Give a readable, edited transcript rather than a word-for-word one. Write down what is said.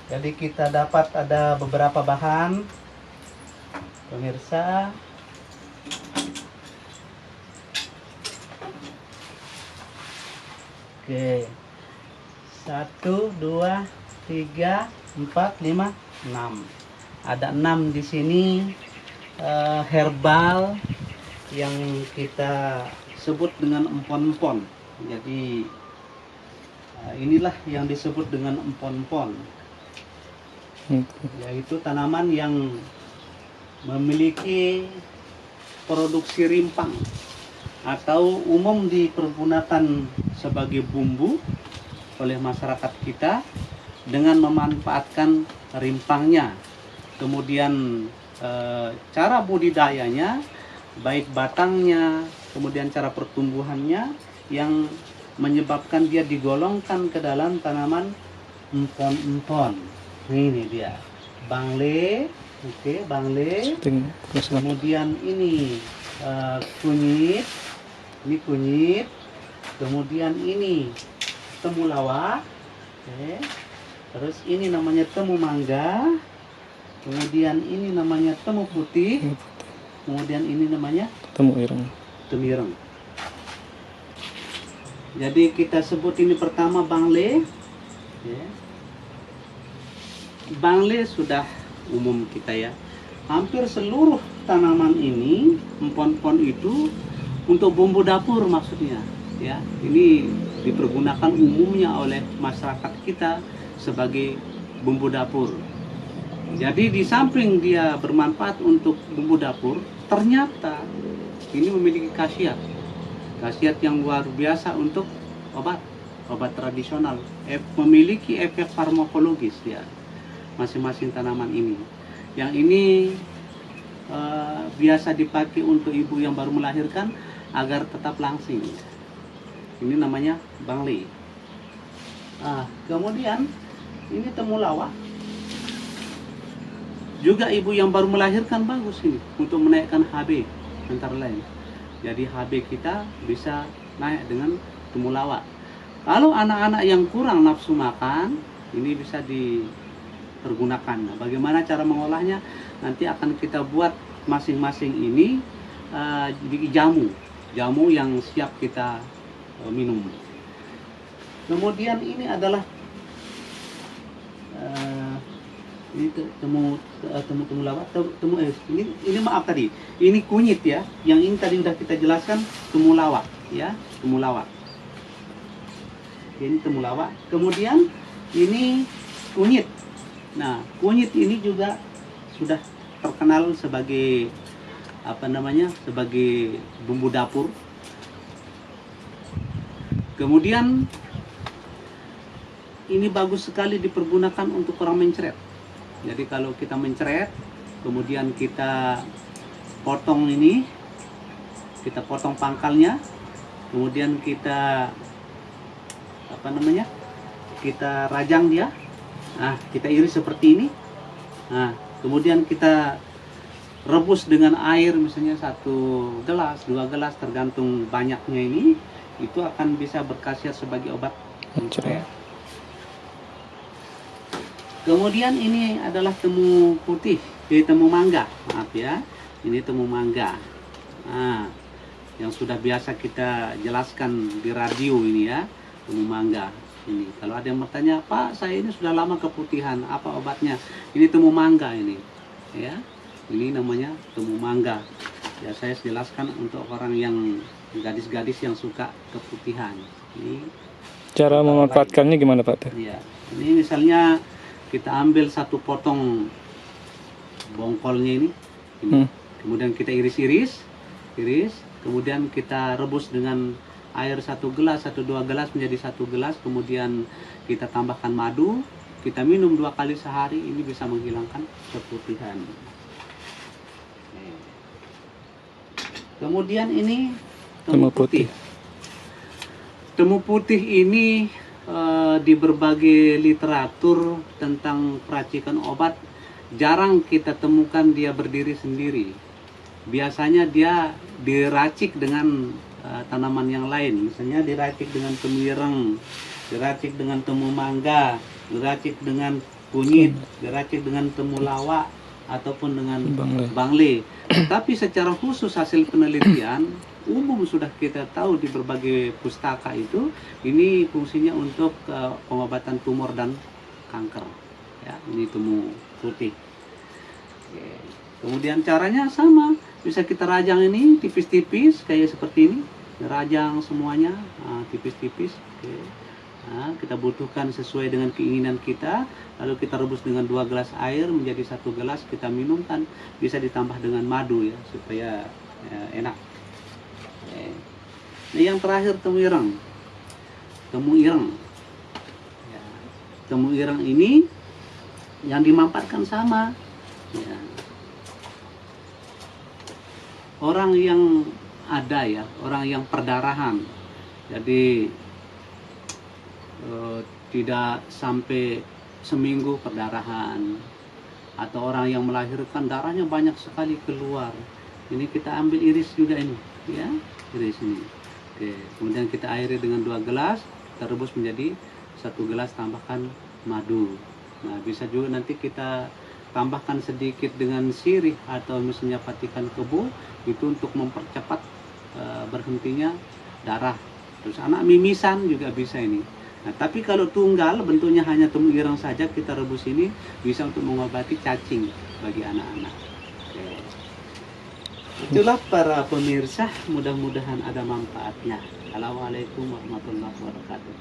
Jadi kita dapat ada beberapa bahan, pemirsa. Oke, 1, 2, 3, 4, 5, 6. Ada 6 di sini herbal yang kita sebut dengan empon-empon. Jadi inilah yang disebut dengan empon-empon, yaitu tanaman yang memiliki produksi rimpang atau umum dipergunakan sebagai bumbu oleh masyarakat kita dengan memanfaatkan rimpangnya. Kemudian cara budidayanya, baik batangnya, kemudian cara pertumbuhannya yang menyebabkan dia digolongkan ke dalam tanaman empon-empon. Ini dia bangle, oke, bangle. Kemudian ini kunyit, ini kunyit. Kemudian ini temulawak, oke. Terus ini namanya temu mangga. Kemudian ini namanya temu putih. Kemudian ini namanya temu ireng. Temu ireng. Jadi kita sebut ini pertama bangle. Oke. Bangle sudah umum kita ya. Hampir seluruh tanaman ini, empon-empon itu untuk bumbu dapur maksudnya. Ya, ini dipergunakan umumnya oleh masyarakat kita sebagai bumbu dapur. Jadi di samping dia bermanfaat untuk bumbu dapur, ternyata ini memiliki khasiat yang luar biasa untuk obat tradisional. Memiliki efek farmakologis ya, masing-masing tanaman ini. Yang ini biasa dipakai untuk ibu yang baru melahirkan agar tetap langsing. Ini namanya bangle. Kemudian ini temulawak. Juga ibu yang baru melahirkan bagus ini untuk menaikkan HB antara lain. Jadi HB kita bisa naik dengan temulawak. Kalau anak-anak yang kurang nafsu makan, ini bisa dipergunakan. Nah, bagaimana cara mengolahnya? Nanti akan kita buat masing-masing ini jamu yang siap kita minum. Kemudian ini adalah ini temulawak, ini maaf tadi, ini kunyit ya. Yang ini tadi sudah kita jelaskan temulawak ya, temulawak. Ini temulawak. Kemudian ini kunyit. Nah, kunyit ini juga sudah terkenal sebagai sebagai bumbu dapur. Kemudian ini bagus sekali dipergunakan untuk orang mencret. Jadi kalau kita mencret, kemudian kita potong ini, kita potong pangkalnya, kemudian kita kita rajang dia. Nah, kita iris seperti ini. Nah, kemudian kita rebus dengan air, misalnya 1 gelas, 2 gelas, tergantung banyaknya ini. Itu akan bisa berkhasiat sebagai obat mencret. Kemudian ini adalah temu putih, temu mangga, maaf ya. Ini temu mangga. Nah, yang sudah biasa kita jelaskan di radio ini ya, temu mangga. Ini kalau ada yang bertanya, Pak, saya ini sudah lama keputihan, apa obatnya? Ini temu mangga ini, ya. Ini namanya temu mangga. Ya, saya jelaskan untuk orang yang gadis-gadis yang suka keputihan. Ini cara memanfaatkannya gimana, Pak? Iya. Ini misalnya kita ambil 1 potong bongkolnya ini. Kemudian kita iris, kemudian kita rebus dengan air 1 gelas, 1-2 gelas menjadi 1 gelas, kemudian kita tambahkan madu, kita minum 2 kali sehari, ini bisa menghilangkan keputihan. Kemudian ini temu putih. Temu putih ini di berbagai literatur tentang peracikan obat jarang kita temukan dia berdiri sendiri. Biasanya dia diracik dengan tanaman yang lain, misalnya diracik dengan temu ireng, diracik dengan temu mangga, diracik dengan kunyit, diracik dengan temulawak ataupun dengan Bangle. bangle. Tapi secara khusus hasil penelitian umum sudah kita tahu di berbagai pustaka itu ini fungsinya untuk pengobatan tumor dan kanker. Ya, ini temu putih. Oke. Kemudian caranya sama, bisa kita rajang ini tipis-tipis kayak seperti ini, rajang semuanya tipis-tipis. Oke. Nah, kita butuhkan sesuai dengan keinginan kita, lalu kita rebus dengan 2 gelas air menjadi 1 gelas, kita minumkan, bisa ditambah dengan madu ya supaya enak. Oke. Nah, yang terakhir temu ireng. Temu ireng. Ya. Temu ireng ini yang dimanfaatkan sama. Ya. Orang yang ada ya, orang yang perdarahan, jadi tidak sampai seminggu perdarahan, atau orang yang melahirkan darahnya banyak sekali keluar, ini kita ambil iris juga ini ya, iris ini. Oke, kemudian kita airi dengan 2 gelas, kita rebus menjadi 1 gelas, tambahkan madu. Nah, bisa juga nanti kita tambahkan sedikit dengan sirih atau misalnya patikan kebo, itu untuk mempercepat berhentinya darah. Terus anak mimisan juga bisa ini. Nah, tapi kalau tunggal bentuknya hanya temu ireng saja, kita rebus ini bisa untuk mengobati cacing bagi anak-anak. Oke. Itulah para pemirsa, mudah-mudahan ada manfaatnya. Assalamualaikum warahmatullahi wabarakatuh.